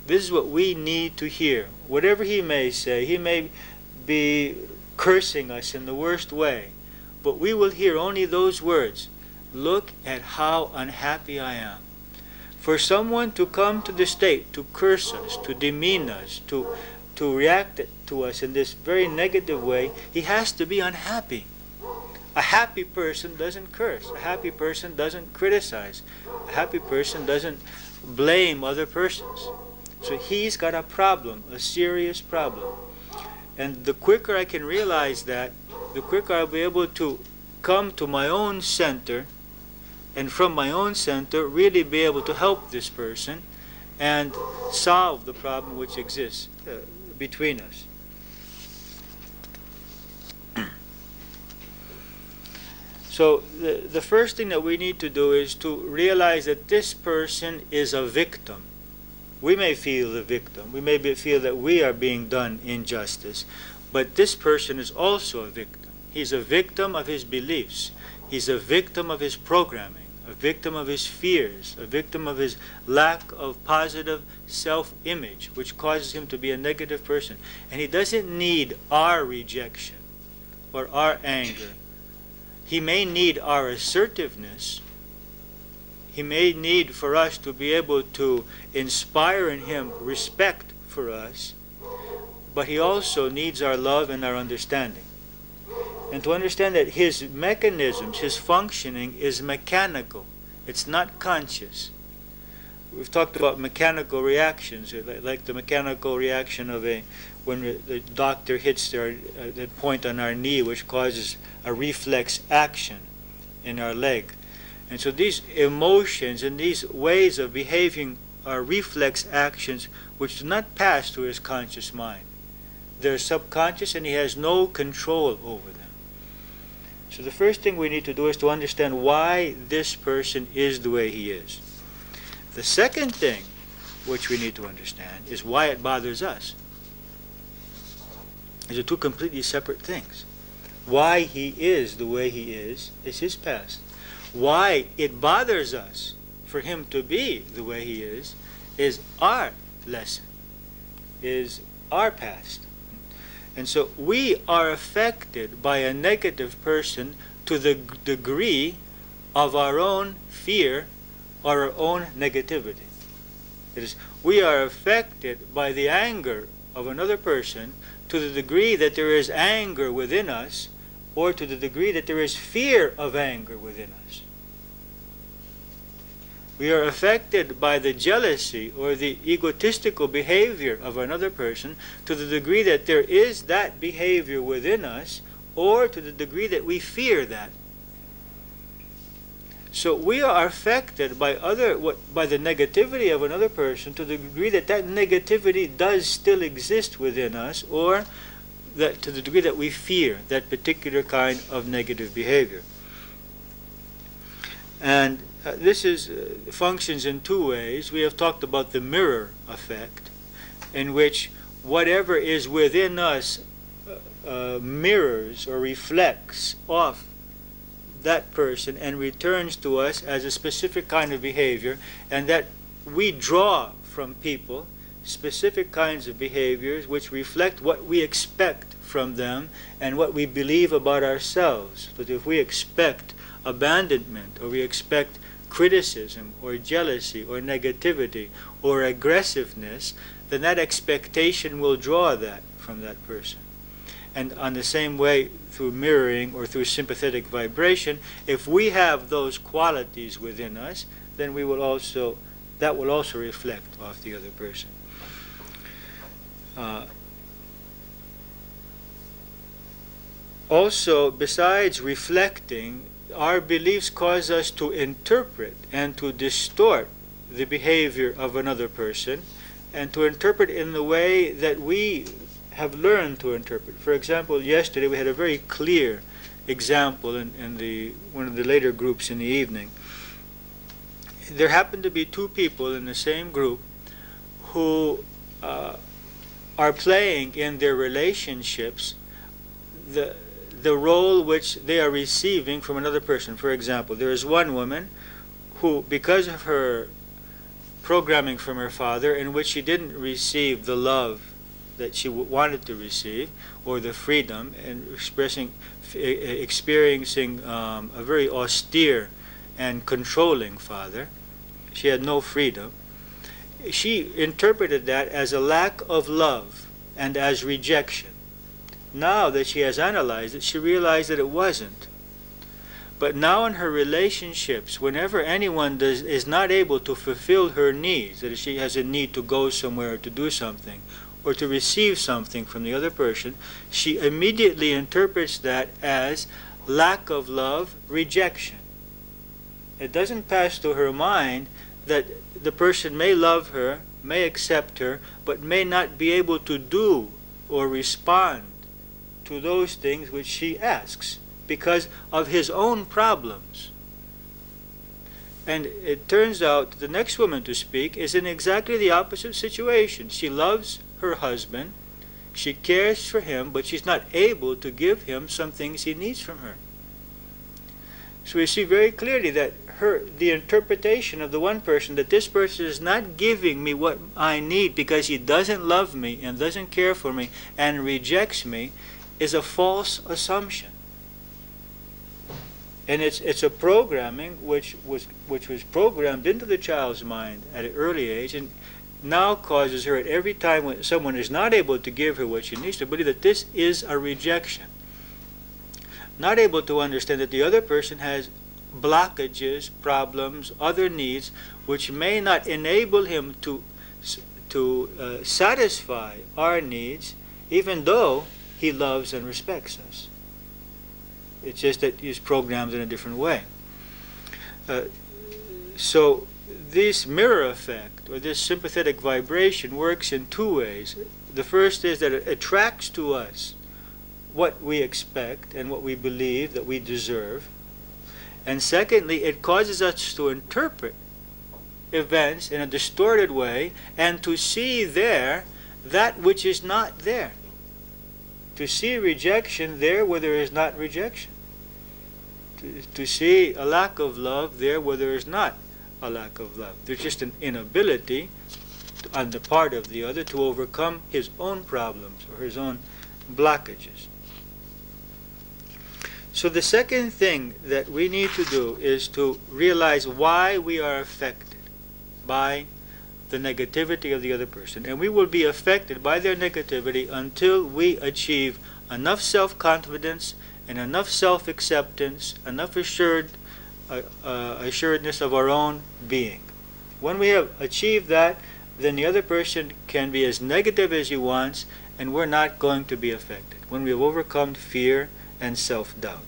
This is what we need to hear. Whatever he may say, he may be cursing us in the worst way, but we will hear only those words. Look at how unhappy I am. For someone to come to the state to curse us, to demean us, to react to us in this very negative way, he has to be unhappy. A happy person doesn't curse. A happy person doesn't criticize. A happy person doesn't blame other persons. So he's got a problem, a serious problem. And the quicker I can realize that, the quicker I'll be able to come to my own center, and from my own center really be able to help this person and solve the problem which exists between us. So the first thing that we need to do is to realize that this person is a victim. We may feel the victim. We may feel that we are being done injustice. But this person is also a victim. He's a victim of his beliefs. He's a victim of his programming, a victim of his fears, a victim of his lack of positive self-image, which causes him to be a negative person. And he doesn't need our rejection or our anger. He may need our assertiveness. He may need for us to be able to inspire in him respect for us, but he also needs our love and our understanding. And to understand that his mechanisms, his functioning is mechanical. It's not conscious. We've talked about mechanical reactions, like the mechanical reaction of when the doctor hits the point on our knee, which causes a reflex action in our leg. And so these emotions and these ways of behaving are reflex actions which do not pass through his conscious mind. They're subconscious and he has no control over them. So the first thing we need to do is to understand why this person is the way he is. The second thing which we need to understand is why it bothers us. These are two completely separate things. Why he is the way he is his past. Why it bothers us for him to be the way he is our lesson, is our past. And so we are affected by a negative person to the degree of our own fear or our own negativity. That is, we are affected by the anger of another person to the degree that there is anger within us, or to the degree that there is fear of anger within us. We are affected by the jealousy or the egotistical behavior of another person to the degree that there is that behavior within us, or to the degree that we fear that. So we are affected by the negativity of another person to the degree that that negativity does still exist within us, or that to the degree that we fear that particular kind of negative behavior. And this functions in two ways. We have talked about the mirror effect, in which whatever is within us mirrors or reflects off that person and returns to us as a specific kind of behavior, and that we draw from people specific kinds of behaviors which reflect what we expect from them and what we believe about ourselves. But if we expect abandonment, or we expect criticism or jealousy or negativity or aggressiveness, then that expectation will draw that from that person. And on the same way, through mirroring or through sympathetic vibration, if we have those qualities within us, then that will also reflect off the other person. Also, besides reflecting, our beliefs cause us to interpret and to distort the behavior of another person, and to interpret in the way that we have learned to interpret. For example, yesterday we had a very clear example in one of the later groups in the evening. There happened to be two people in the same group who are playing in their relationships the role which they are receiving from another person. For example, there is one woman who, because of her programming from her father in which she didn't receive the love that she wanted to receive, or the freedom, and experiencing a very austere and controlling father. She had no freedom. She interpreted that as a lack of love and as rejection. Now that she has analyzed it, she realized that it wasn't. But now in her relationships, whenever anyone is not able to fulfill her needs, that is, she has a need to go somewhere or to do something, or to receive something from the other person, she immediately interprets that as lack of love, rejection. It doesn't pass through her mind that the person may love her, may accept her, but may not be able to do or respond to those things which she asks because of his own problems. And it turns out the next woman to speak is in exactly the opposite situation. She loves her husband, she cares for him, but she's not able to give him some things he needs from her. So we see very clearly that the interpretation of the one person, that this person is not giving me what I need because he doesn't love me and doesn't care for me and rejects me, is a false assumption. And it's a programming which was programmed into the child's mind at an early age, and now causes her at every time when someone is not able to give her what she needs to believe that this is a rejection. Not able to understand that the other person has blockages, problems, other needs which may not enable him to satisfy our needs, even though he loves and respects us. It's just that he's programmed in a different way. So this mirror effect, or this sympathetic vibration, works in two ways. The first is that it attracts to us what we expect and what we believe that we deserve. And secondly, it causes us to interpret events in a distorted way and to see there that which is not there. To see rejection there where there is not rejection. To see a lack of love there where there is not a lack of love. There's just an inability on the part of the other to overcome his own problems or his own blockages. So the second thing that we need to do is to realize why we are affected by the negativity of the other person. And we will be affected by their negativity until we achieve enough self-confidence and enough self-acceptance, enough assuredness of our own being. When we have achieved that, then the other person can be as negative as he wants, and we're not going to be affected. When we have overcome fear and self-doubt.